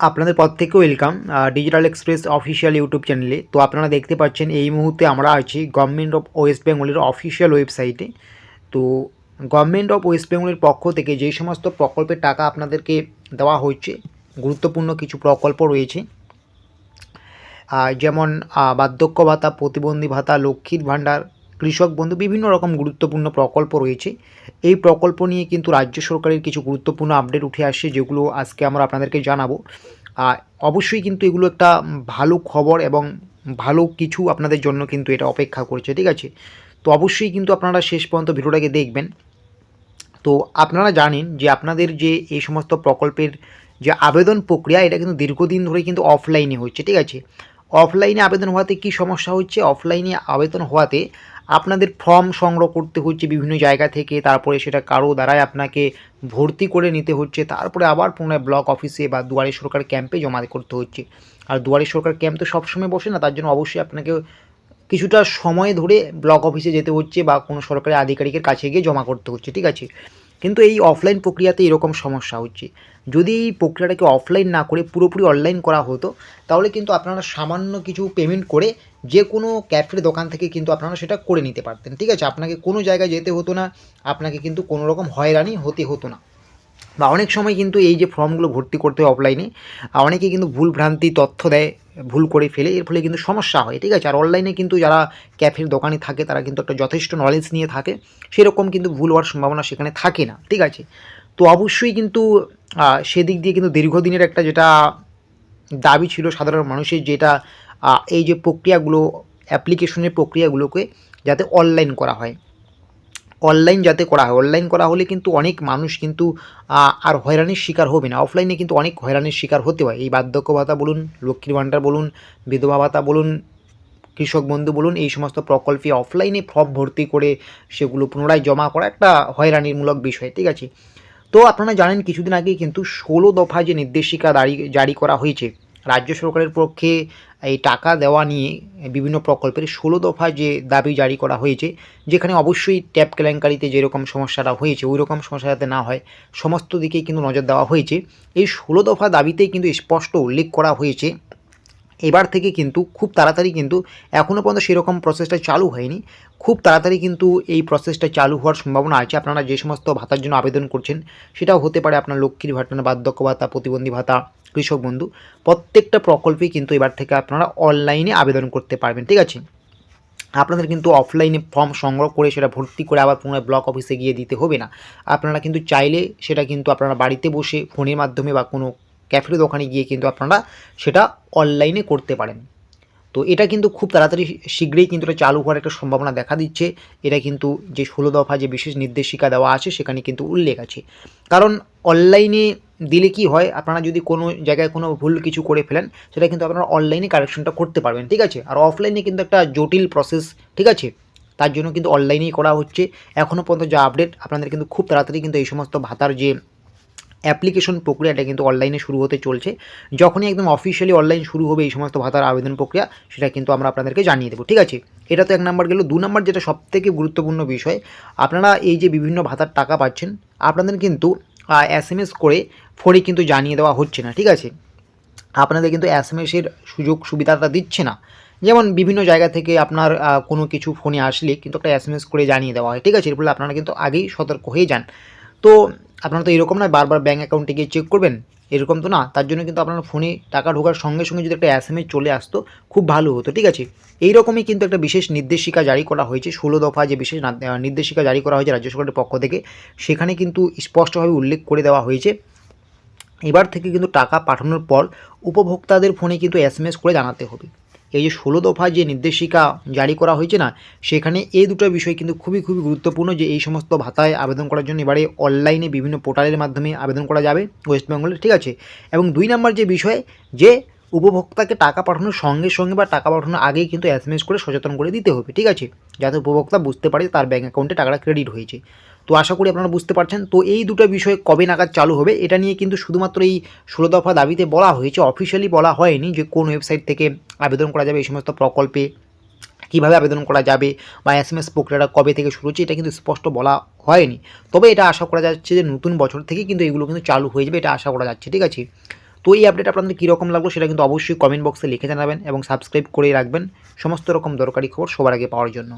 আপনাদের প্রত্যেককে welcome digital express official YouTube চ্যানেলে। তো আপনারা দেখতে পাচ্ছেন এই মুহূর্তে আমরা আছি গভর্নমেন্ট অফ ওয়েস্ট বেঙ্গলের অফিসিয়াল ওয়েবসাইটে। তো গভর্নমেন্ট অফ ওয়েস্ট বেঙ্গলের পক্ষ থেকে যেই সমস্ত প্রকল্পের টাকা আপনাদেরকে দেওয়া হচ্ছে, গুরুত্বপূর্ণ কিছু প্রকল্প রয়েছে, যেমন বার্ধক্য ভাতা, প্রতিবন্ধী ভাতা, লক্ষ্মীর ভাণ্ডার, কৃষক বন্ধু, বিভিন্ন রকম গুরুত্বপূর্ণ প্রকল্প রয়েছে। এই প্রকল্প নিয়ে কিন্তু রাজ্য সরকারের কিছু গুরুত্বপূর্ণ আপডেট উঠে আসছে, যেগুলো আজকে আমরা আপনাদেরকে জানাবো। অবশ্যই কিন্তু এগুলো একটা ভালো খবর এবং ভালো কিছু আপনাদের জন্য কিন্তু এটা অপেক্ষা করছে, ঠিক আছে? তো অবশ্যই কিন্তু আপনারা শেষ পর্যন্ত ভিডিওটাকে দেখবেন। তো আপনারা জানেন যে আপনাদের যে এই সমস্ত প্রকল্পের যে আবেদন প্রক্রিয়া, এটা কিন্তু দীর্ঘদিন ধরে কিন্তু অফলাইনে হচ্ছে, ঠিক আছে? অফলাইনে আবেদন হওয়াতে কী সমস্যা হচ্ছে? অফলাইনে আবেদন হওয়াতে আপনাদের ফর্ম সংগ্রহ করতে হচ্ছে বিভিন্ন জায়গা থেকে, তারপরে সেটা কারো দ্বারাই আপনাকে ভর্তি করে নিতে হচ্ছে, তারপরে আবার পুনরায় ব্লক অফিসে বা দুয়ারে সরকার ক্যাম্পে জমা করতে হচ্ছে। আর দুয়ারে সরকার ক্যাম্প তো সবসময় বসে না, তার জন্য অবশ্যই আপনাকে কিছুটা সময় ধরে ব্লক অফিসে যেতে হচ্ছে বা কোনো সরকারি আধিকারিকের কাছে গিয়ে জমা করতে হচ্ছে, ঠিক আছে? কিন্তু এই অফলাইন প্রক্রিয়াতে এরকম সমস্যা হচ্ছে। যদি এই প্রক্রিয়াটাকে অফলাইন না করে পুরোপুরি অনলাইন করা হতো, তাহলে কিন্তু আপনারা সামান্য কিছু পেমেন্ট করে যে কোনো ক্যাফের দোকান থেকে কিন্তু আপনারা সেটা করে নিতে পারতেন, ঠিক আছে? আপনাকে কোনো জায়গায় যেতে হতো না, আপনাকে কিন্তু কোনো রকম হয়রানি হতে হতো না। বা অনেক সময় কিন্তু এই যে ফর্মগুলো ভর্তি করতে হয় অফলাইনে, অনেকে কিন্তু ভুল ভ্রান্তি তথ্য দেয়, ভুল করে ফেলে, এর ফলে কিন্তু সমস্যা হয়, ঠিক আছে? আর অনলাইনে কিন্তু যারা ক্যাফের দোকানে থাকে তারা কিন্তু একটা যথেষ্ট নলেজ নিয়ে থাকে, সেরকম কিন্তু ভুল হওয়ার সম্ভাবনা সেখানে থাকে না, ঠিক আছে? তো অবশ্যই কিন্তু সেদিক দিয়ে কিন্তু দীর্ঘদিনের একটা যেটা দাবি ছিল সাধারণ মানুষের, যেটা এই যে প্রক্রিয়াগুলো, অ্যাপ্লিকেশনের প্রক্রিয়াগুলোকে যাতে অনলাইন করা হয়, অনলাইন যাতে করা হয়। অনলাইন করা হলে কিন্তু অনেক মানুষ কিন্তু আর হয়রানির শিকার হবে না। অফলাইনে কিন্তু অনেক হয়রানির শিকার হতে হয়। এই বার্ধক্য ভাতা বলুন, লক্ষ্মীর ভাণ্ডার বলুন, বিধবা ভাতা বলুন, কৃষক বন্ধু বলুন, এই সমস্ত প্রকল্পে অফলাইনে ফর্ম ভর্তি করে সেগুলো পুনরায় জমা করা একটা হয়রানিমূলক বিষয়, ঠিক আছে? তো আপনারা জানেন কিছুদিন আগেই কিন্তু 16 দফা যে নির্দেশিকা জারি করা হয়েছে রাজ্য সরকারের পক্ষে এই টাকা দেওয়া নিয়ে, বিভিন্ন প্রকল্পের 16 দফা যে দাবি জারি করা হয়েছে, যেখানে অবশ্যই ট্যাপ কেলেঙ্কারিতে যেরকম সমস্যাটা হয়েছে ওই রকম সমস্যা যাতে না হয় সমস্ত দিকেই কিন্তু নজর দেওয়া হয়েছে। এই 16 দফা দাবিতেই কিন্তু স্পষ্ট উল্লেখ করা হয়েছে এবার থেকে কিন্তু খুব তাড়াতাড়ি, কিন্তু এখনও পর্যন্ত সেরকম প্রসেসটা চালু হয়নি, খুব তাড়াতাড়ি কিন্তু এই প্রসেসটা চালু হওয়ার সম্ভাবনা আছে। আপনারা যে সমস্ত ভাতার জন্য আবেদন করছেন, সেটাও হতে পারে আপনার লক্ষ্মীর ভাতা, বার্ধক্য ভাতা, প্রতিবন্ধী ভাতা, কৃষক বন্ধু, প্রত্যেকটা প্রকল্পে কিন্তু এবার থেকে আপনারা অনলাইনে আবেদন করতে পারবেন, ঠিক আছে? আপনাদের কিন্তু অফলাইনে ফর্ম সংগ্রহ করে সেটা ভর্তি করে আবার পুনরায় ব্লক অফিসে গিয়ে দিতে হবে না। আপনারা কিন্তু চাইলে সেটা কিন্তু আপনারা বাড়িতে বসে ফোনের মাধ্যমে বা কোনো ক্যাফের দোকানে গিয়ে কিন্তু আপনারা সেটা অনলাইনে করতে পারেন। তো এটা কিন্তু খুব তাড়াতাড়ি শীঘ্রই কিন্তু এটা চালু হওয়ার একটা সম্ভাবনা দেখা দিচ্ছে। এটা কিন্তু যে 16 দফা যে বিশেষ নির্দেশিকা দেওয়া আছে সেখানে কিন্তু উল্লেখ আছে। কারণ অনলাইনে দিলে কি হয়, আপনারা যদি কোনো জায়গায় কোনো ভুল কিছু করে ফেলেন, সেটা কিন্তু আপনারা অনলাইনে কারেকশনটা করতে পারবেন, ঠিক আছে? আর অফলাইনে কিন্তু একটা জটিল প্রসেস, ঠিক আছে? তার জন্য কিন্তু অনলাইনেই করা হচ্ছে। এখনও পর্যন্ত যা আপডেট, আপনাদের কিন্তু খুব তাড়াতাড়ি কিন্তু এই সমস্ত ভাতার যে অ্যাপ্লিকেশন প্রক্রিয়াটা কিন্তু অনলাইনে শুরু হতে চলছে। যখনই একদম অফিসিয়ালি অনলাইন শুরু হবে এই সমস্ত ভাতার আবেদন প্রক্রিয়া, সেটা কিন্তু আমরা আপনাদেরকে জানিয়ে দেবো, ঠিক আছে? এটা তো 1 নাম্বার গেল। 2 নাম্বার যেটা সবথেকে গুরুত্বপূর্ণ বিষয়, আপনারা এই যে বিভিন্ন ভাতার টাকা পাচ্ছেন, আপনাদের কিন্তু SMS করে ফোনে কিন্তু জানিয়ে দেওয়া হচ্ছে না, ঠিক আছে? আপনাদের কিন্তু SMS-এর সুযোগ সুবিধাটা দিচ্ছে না। যেমন বিভিন্ন জায়গা থেকে আপনার কোনো কিছু ফোনে আসলে কিন্তু একটা SMS করে জানিয়ে দেওয়া হয়, ঠিক আছে? এর ফলে আপনারা কিন্তু আগেই সতর্ক হয়ে যান। তো আপনারা তো এরকম নয় বারবার ব্যাঙ্ক অ্যাকাউন্টে গিয়ে চেক করবেন, এরকম তো না। তার জন্য কিন্তু আপনার ফোনে টাকা ঢোকার সঙ্গে সঙ্গে যদি একটা SMS চলে আসতো, খুব ভালো হতো, ঠিক আছে? এই রকমই কিন্তু একটা বিশেষ নির্দেশিকা জারি করা হয়েছে, 16 দফা যে বিশেষ নির্দেশিকা জারি করা হয়েছে রাজ্য সরকারের পক্ষ থেকে, সেখানে কিন্তু স্পষ্টভাবে উল্লেখ করে দেওয়া হয়েছে এবার থেকে কিন্তু টাকা পাঠানোর পর উপভোক্তাদের ফোনে কিন্তু SMS করে জানাতে হবে। এই যে 16 দফা যে নির্দেশিকা জারি করা হয়েছে না, সেখানে এই দুটো বিষয় কিন্তু খুবই গুরুত্বপূর্ণ, যে এই সমস্ত ভাতায় আবেদন করার জন্য এবারে অনলাইনে বিভিন্ন পোর্টালের মাধ্যমে আবেদন করা যাবে ওয়েস্ট বেঙ্গলে, ঠিক আছে? এবং 2 নাম্বার যে বিষয়, যে উপভোক্তাকে টাকা পাঠানোর সঙ্গে সঙ্গে বা টাকা পাঠানোর আগেই কিন্তু SMS করে সচেতন করে দিতে হবে, ঠিক আছে? যাতে উপভোক্তা বুঝতে পারে তার ব্যাঙ্ক অ্যাকাউন্টে টাকাটা ক্রেডিট হয়েছে। তো আশা করি আপনারা বুঝতে পারছেন। তো এই দুটো বিষয় কবে নাগাদ চালু হবে, এটা নিয়ে কিন্তু শুধুমাত্র এই 16 দফা দাবিতে বলা হয়েছে, অফিসিয়ালি বলা হয়নি যে কোন ওয়েবসাইট থেকে আবেদন করা যাবে এই সমস্ত প্রকল্পে, কীভাবে আবেদন করা যাবে বা SMS প্রক্রিয়াটা কবে থেকে শুরু হচ্ছে, এটা কিন্তু স্পষ্ট বলা হয়নি। তবে এটা আশা করা যাচ্ছে যে নতুন বছর থেকে কিন্তু এগুলো কিন্তু চালু হয়ে যাবে, এটা আশা করা যাচ্ছে, ঠিক আছে? তো এই আপডেট আপনাদের কীরকম লাগলো সেটা কিন্তু অবশ্যই কমেন্ট বক্সে লিখে জানাবেন এবং সাবস্ক্রাইব করে রাখবেন সমস্ত রকম দরকারি খবর সবার আগে পাওয়ার জন্য।